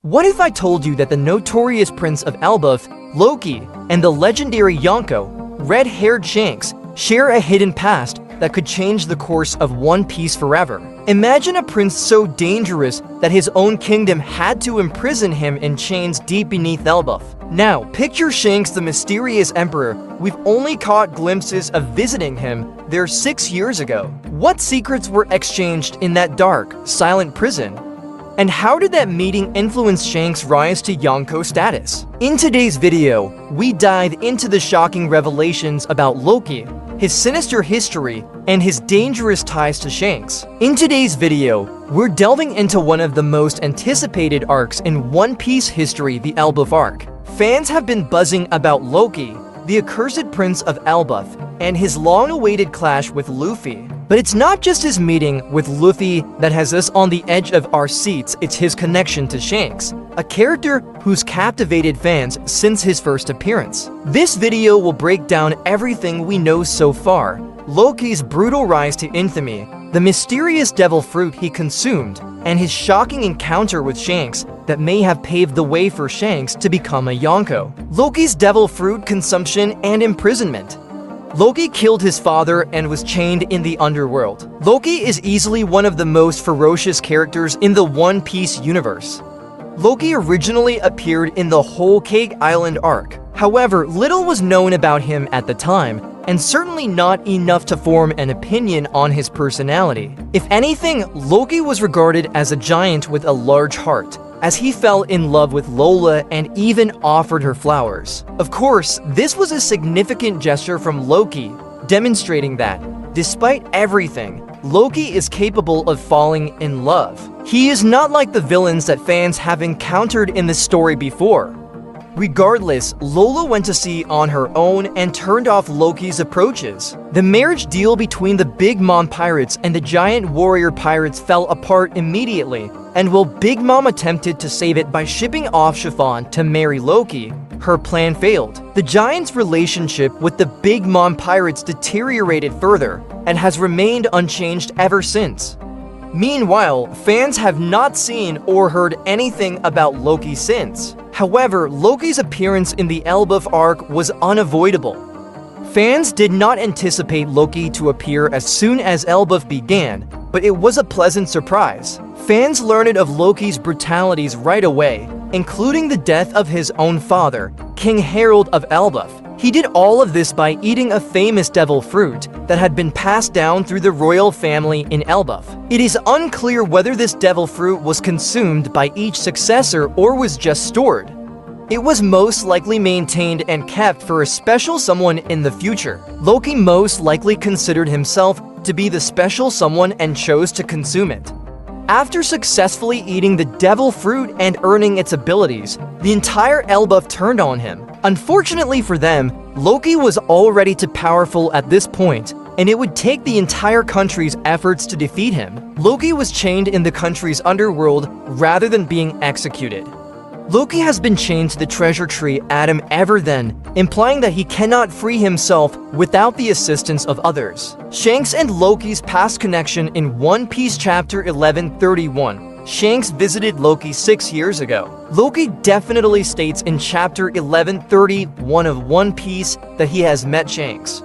What if I told you that the notorious Prince of Elbaf, Loki, and the legendary Yonko, red-haired Shanks, share a hidden past that could change the course of One Piece forever? Imagine a prince so dangerous that his own kingdom had to imprison him in chains deep beneath Elbaf. Now, picture Shanks, the mysterious emperor. We've only caught glimpses of visiting him there 6 years ago. What secrets were exchanged in that dark, silent prison? And how did that meeting influence Shanks' rise to Yonko status? In today's video, we dive into the shocking revelations about Loki, his sinister history, and his dangerous ties to Shanks. In today's video, we're delving into one of the most anticipated arcs in One Piece history, the Elbaf arc. Fans have been buzzing about Loki, the Accursed Prince of Elbaf, and his long-awaited clash with Luffy. But it's not just his meeting with Luffy that has us on the edge of our seats, it's his connection to Shanks, a character who's captivated fans since his first appearance. This video will break down everything we know so far: Loki's brutal rise to infamy, the mysterious devil fruit he consumed, and his shocking encounter with Shanks that may have paved the way for Shanks to become a Yonko. Loki's devil fruit consumption and imprisonment. Loki killed his father and was chained in the underworld. Loki is easily one of the most ferocious characters in the One Piece universe. Loki originally appeared in the Whole Cake Island arc. However, little was known about him at the time, and certainly not enough to form an opinion on his personality. If anything, Loki was regarded as a giant with a large heart, as he fell in love with Lola and even offered her flowers. Of course, this was a significant gesture from Loki, demonstrating that, despite everything, Loki is capable of falling in love. He is not like the villains that fans have encountered in the story before. Regardless, Lola went to sea on her own and turned off Loki's approaches. The marriage deal between the Big Mom pirates and the giant warrior pirates fell apart immediately, and while Big Mom attempted to save it by shipping off Chiffon to marry Loki, her plan failed. The giant's relationship with the Big Mom pirates deteriorated further and has remained unchanged ever since. Meanwhile, fans have not seen or heard anything about Loki since. However, Loki's appearance in the Elbaf arc was unavoidable. Fans did not anticipate Loki to appear as soon as Elbaf began, but it was a pleasant surprise. Fans learned of Loki's brutalities right away, including the death of his own father, King Harald of Elbaf. He did all of this by eating a famous devil fruit that had been passed down through the royal family in Elbaf. It is unclear whether this devil fruit was consumed by each successor or was just stored. It was most likely maintained and kept for a special someone in the future. Loki most likely considered himself to be the special someone and chose to consume it. After successfully eating the devil fruit and earning its abilities, the entire Elbaf turned on him. Unfortunately for them, Loki was already too powerful at this point, and it would take the entire country's efforts to defeat him. Loki was chained in the country's underworld rather than being executed. Loki has been chained to the treasure tree Adam ever then, implying that he cannot free himself without the assistance of others. Shanks and Loki's past connection in One Piece chapter 1131. Shanks visited Loki 6 years ago. Loki definitely states in chapter 1131 of One Piece that he has met Shanks.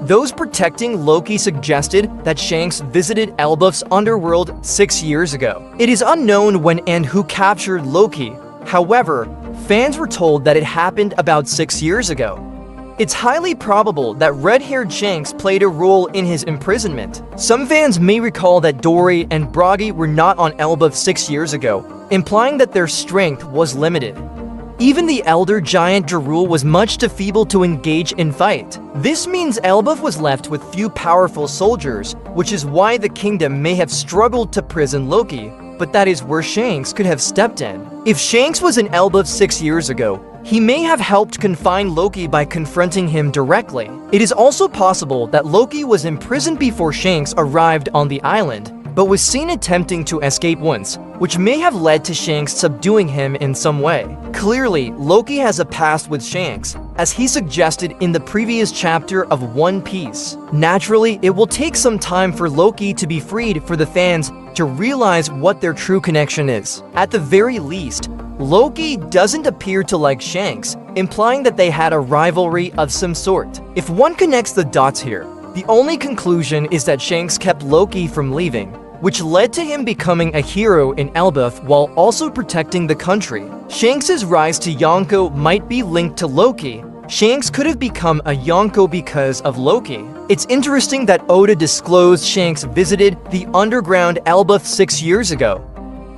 Those protecting Loki suggested that Shanks visited Elbaf's underworld 6 years ago. It is unknown when and who captured Loki. However, fans were told that it happened about 6 years ago. It's highly probable that red-haired Shanks played a role in his imprisonment. Some fans may recall that Dory and Bragi were not on Elbaf 6 years ago, implying that their strength was limited. Even the elder giant Jarul was much too feeble to engage in fight. This means Elbaf was left with few powerful soldiers, which is why the kingdom may have struggled to prison Loki, but that is where Shanks could have stepped in. If Shanks was in Elbaf 6 years ago, he may have helped confine Loki by confronting him directly. It is also possible that Loki was imprisoned before Shanks arrived on the island, but was seen attempting to escape once, which may have led to Shanks subduing him in some way. Clearly, Loki has a past with Shanks, as he suggested in the previous chapter of One Piece. Naturally, it will take some time for Loki to be freed for the fans to realize what their true connection is. At the very least, Loki doesn't appear to like Shanks, implying that they had a rivalry of some sort. If one connects the dots here, the only conclusion is that Shanks kept Loki from leaving, which led to him becoming a hero in Elbaf while also protecting the country. Shanks' rise to Yonko might be linked to Loki. Shanks could have become a Yonko because of Loki. It's interesting that Oda disclosed Shanks visited the underground Elbaf 6 years ago.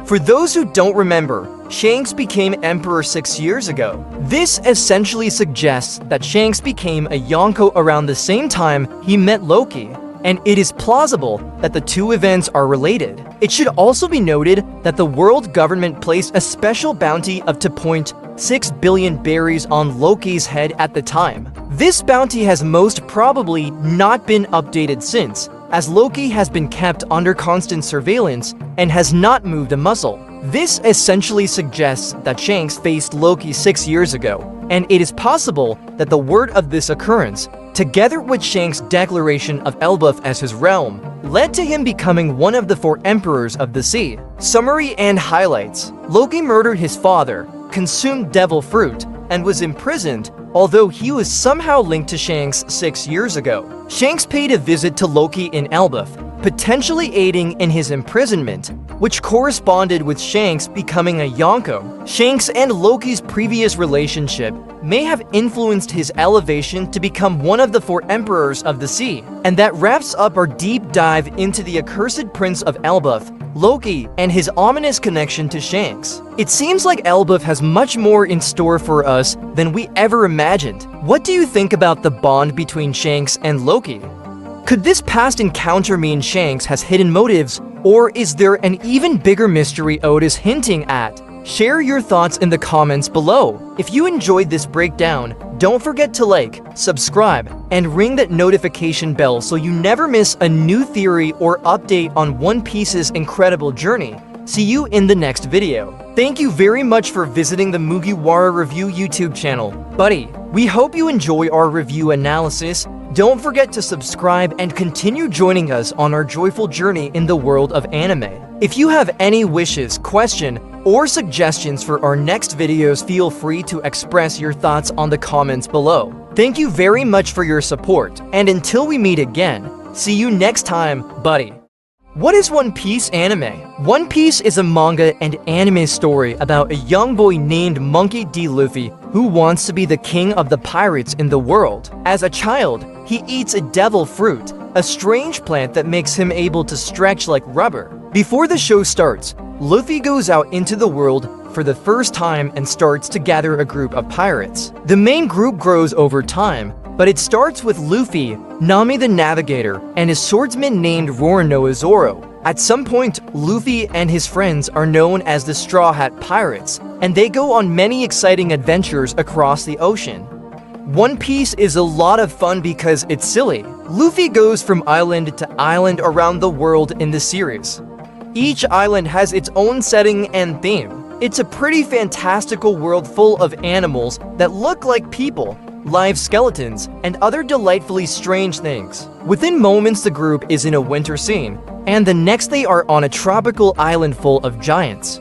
For those who don't remember, Shanks became Emperor 6 years ago. This essentially suggests that Shanks became a Yonko around the same time he met Loki, and it is plausible that the two events are related. It should also be noted that the world government placed a special bounty of 2.6 billion berries on Loki's head at the time. This bounty has most probably not been updated since, as Loki has been kept under constant surveillance and has not moved a muscle. This essentially suggests that Shanks faced Loki 6 years ago, and it is possible that the word of this occurrence, together with Shanks' declaration of Elbaf as his realm, led to him becoming one of the 4 emperors of the sea. Summary and highlights. Loki murdered his father, consumed devil fruit, and was imprisoned, although he was somehow linked to Shanks 6 years ago. Shanks paid a visit to Loki in Elbaf, potentially aiding in his imprisonment, which corresponded with Shanks becoming a Yonko. Shanks and Loki's previous relationship may have influenced his elevation to become one of the 4 emperors of the sea. And that wraps up our deep dive into the Accursed Prince of Elbaf, Loki, and his ominous connection to Shanks. It seems like Elbaf has much more in store for us than we ever imagined. What do you think about the bond between Shanks and Loki? Could this past encounter mean Shanks has hidden motives, or is there an even bigger mystery Oda's hinting at? Share your thoughts in the comments below. If you enjoyed this breakdown, don't forget to like, subscribe, and ring that notification bell so you never miss a new theory or update on One Piece's incredible journey. See you in the next video. Thank you very much for visiting the Mugiwara Review YouTube channel. Buddy, we hope you enjoy our review analysis. Don't forget to subscribe and continue joining us on our joyful journey in the world of anime. If you have any wishes, question, or suggestions for our next videos, feel free to express your thoughts on the comments below. Thank you very much for your support, and until we meet again, see you next time, buddy. What is One Piece anime? One Piece is a manga and anime story about a young boy named Monkey D. Luffy who wants to be the king of the pirates in the world. As a child, he eats a devil fruit, a strange plant that makes him able to stretch like rubber. Before the show starts, Luffy goes out into the world for the first time and starts to gather a group of pirates. The main group grows over time, but it starts with Luffy, Nami the Navigator, and his swordsman named Roronoa Zoro. At some point, Luffy and his friends are known as the Straw Hat Pirates, and they go on many exciting adventures across the ocean. One Piece is a lot of fun because it's silly. Luffy goes from island to island around the world in the series. Each island has its own setting and theme. It's a pretty fantastical world full of animals that look like people, live skeletons, and other delightfully strange things. Within moments, the group is in a winter scene, and the next they are on a tropical island full of giants.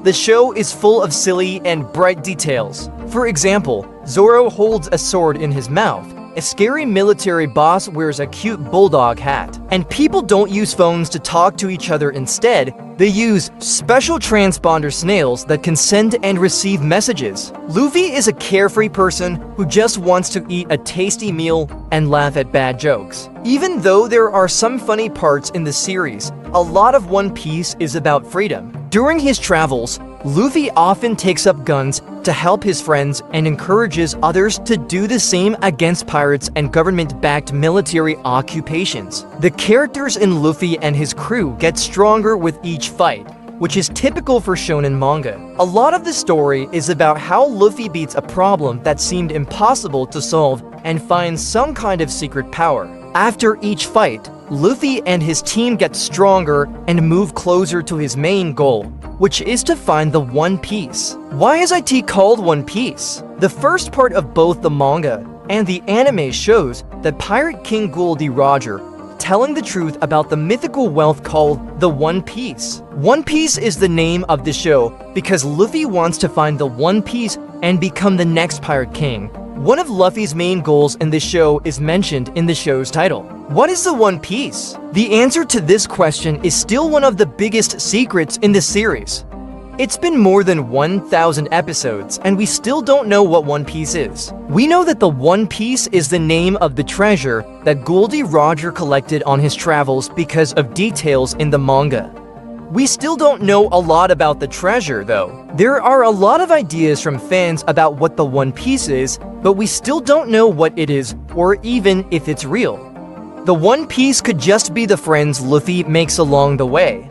The show is full of silly and bright details. For example, Zoro holds a sword in his mouth, a scary military boss wears a cute bulldog hat, and people don't use phones to talk to each other. Instead, they use special transponder snails that can send and receive messages. Luffy is a carefree person who just wants to eat a tasty meal and laugh at bad jokes. Even though there are some funny parts in the series, a lot of One Piece is about freedom. During his travels, Luffy often takes up guns to help his friends and encourages others to do the same against pirates and government-backed military occupations. The characters in Luffy and his crew get stronger with each fight, which is typical for shonen manga. A lot of the story is about how Luffy beats a problem that seemed impossible to solve and finds some kind of secret power. After each fight, Luffy and his team get stronger and move closer to his main goal, which is to find the One Piece. Why is it called One Piece? The first part of both the manga and the anime shows that Pirate King Gul D. Roger telling the truth about the mythical wealth called the One Piece. One Piece is the name of the show because Luffy wants to find the One Piece and become the next Pirate King. One of Luffy's main goals in the show is mentioned in the show's title. What is the One Piece? The answer to this question is still one of the biggest secrets in the series. It's been more than 1,000 episodes, and we still don't know what One Piece is. We know that the One Piece is the name of the treasure that Goldie Roger collected on his travels because of details in the manga. We still don't know a lot about the treasure, though. There are a lot of ideas from fans about what the One Piece is, but we still don't know what it is, or even if it's real. The One Piece could just be the friends Luffy makes along the way.